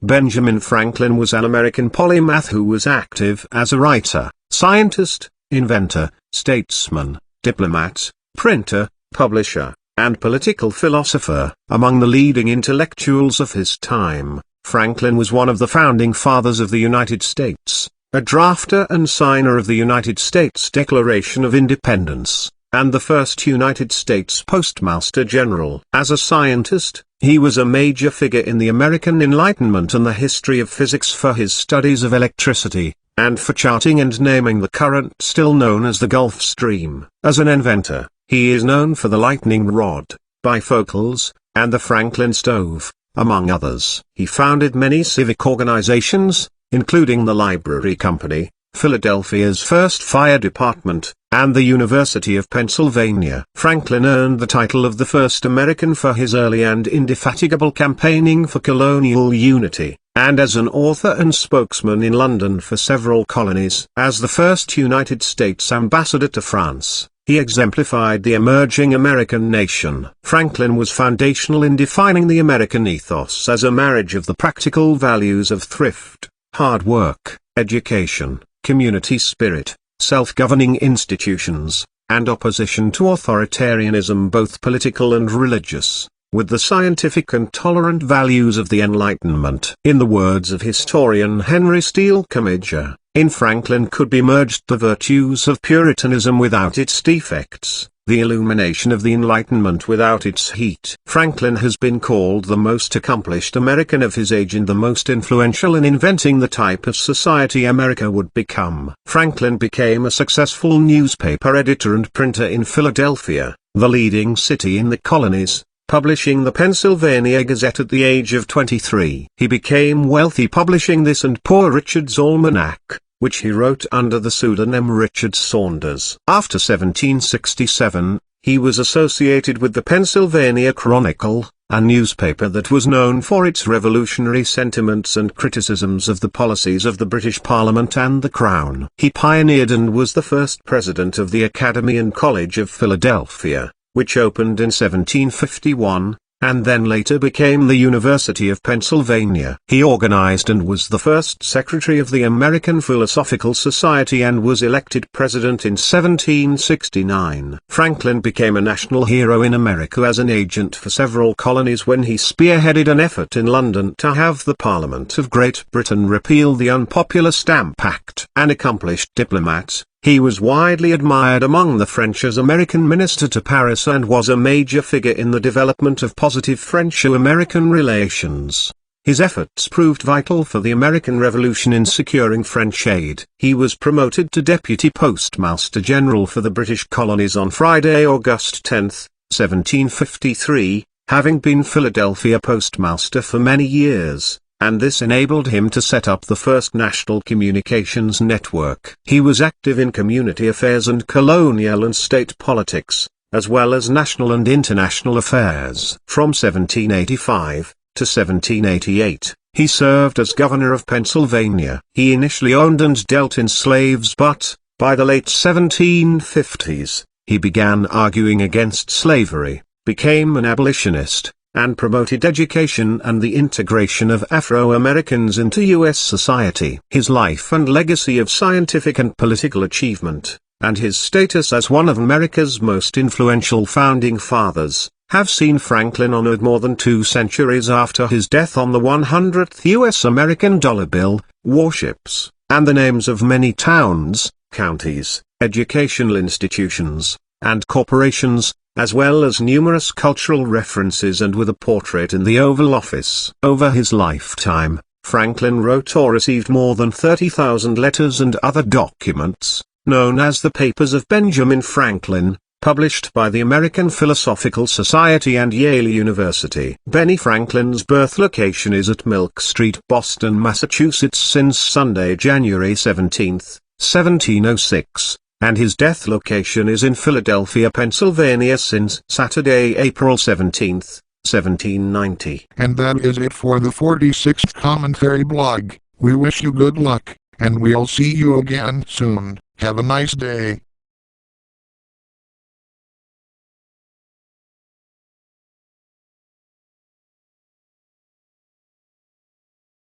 Benjamin Franklin was an American polymath who was active as a writer, scientist, inventor, statesman, diplomat, printer, publisher, and political philosopher. Among the leading intellectuals of his time, Franklin was one of the founding fathers of the United States, a drafter and signer of the United States Declaration of Independence, and the first United States Postmaster General. As a scientist, he was a major figure in the American Enlightenment and the history of physics for his studies of electricity, and for charting and naming the current still known as the Gulf Stream. As an inventor, he is known for the lightning rod, bifocals, and the Franklin stove, among others. He founded many civic organizations, including the Library Company, Philadelphia's first fire department, and the University of Pennsylvania. Franklin earned the title of the first American for his early and indefatigable campaigning for colonial unity, and as an author and spokesman in London for several colonies. As the first United States ambassador to France, he exemplified the emerging American nation. Franklin was foundational in defining the American ethos as a marriage of the practical values of thrift, hard work, education, community spirit, self-governing institutions, and opposition to authoritarianism, both political and religious, with the scientific and tolerant values of the Enlightenment. In the words of historian Henry Steele Commager, in Franklin could be merged the virtues of Puritanism without its defects, the illumination of the Enlightenment without its heat. Franklin has been called the most accomplished American of his age and the most influential in inventing the type of society America would become. Franklin became a successful newspaper editor and printer in Philadelphia, the leading city in the colonies, publishing the Pennsylvania Gazette at the age of 23. He became wealthy publishing this and Poor Richard's Almanac, which he wrote under the pseudonym Richard Saunders. After 1767, he was associated with the Pennsylvania Chronicle, a newspaper that was known for its revolutionary sentiments and criticisms of the policies of the British Parliament and the Crown. He pioneered and was the first president of the Academy and College of Philadelphia, which opened in 1751, and then later became the University of Pennsylvania. He organized and was the first secretary of the American Philosophical Society and was elected president in 1769. Franklin became a national hero in America as an agent for several colonies when he spearheaded an effort in London to have the Parliament of Great Britain repeal the unpopular Stamp Act. An accomplished diplomat, he was widely admired among the French as American minister to Paris and was a major figure in the development of positive French-American relations. His efforts proved vital for the American Revolution in securing French aid. He was promoted to Deputy Postmaster General for the British colonies on Friday, August 10, 1753, having been Philadelphia Postmaster for many years, and this enabled him to set up the first national communications network. He was active in community affairs and colonial and state politics, as well as national and international affairs. From 1785 to 1788, he served as governor of Pennsylvania. He initially owned and dealt in slaves, but, by the late 1750s, he began arguing against slavery, became an abolitionist, and promoted education and the integration of Afro-Americans into U.S. society. His life and legacy of scientific and political achievement, and his status as one of America's most influential founding fathers, have seen Franklin honored more than 2 centuries after his death on the 100th U.S. American dollar bill, warships, and the names of many towns, counties, educational institutions, and corporations, as well as numerous cultural references, and with a portrait in the Oval Office. Over his lifetime, Franklin wrote or received more than 30,000 letters and other documents, known as the Papers of Benjamin Franklin, published by the American Philosophical Society and Yale University. Benny Franklin's birth location is at Milk Street, Boston, Massachusetts since Sunday, January 17, 1706. And his death location is in Philadelphia, Pennsylvania since Saturday, April 17, 1790. And that is it for the 46th commentary blog. We wish you good luck, and we'll see you again soon. Have a nice day.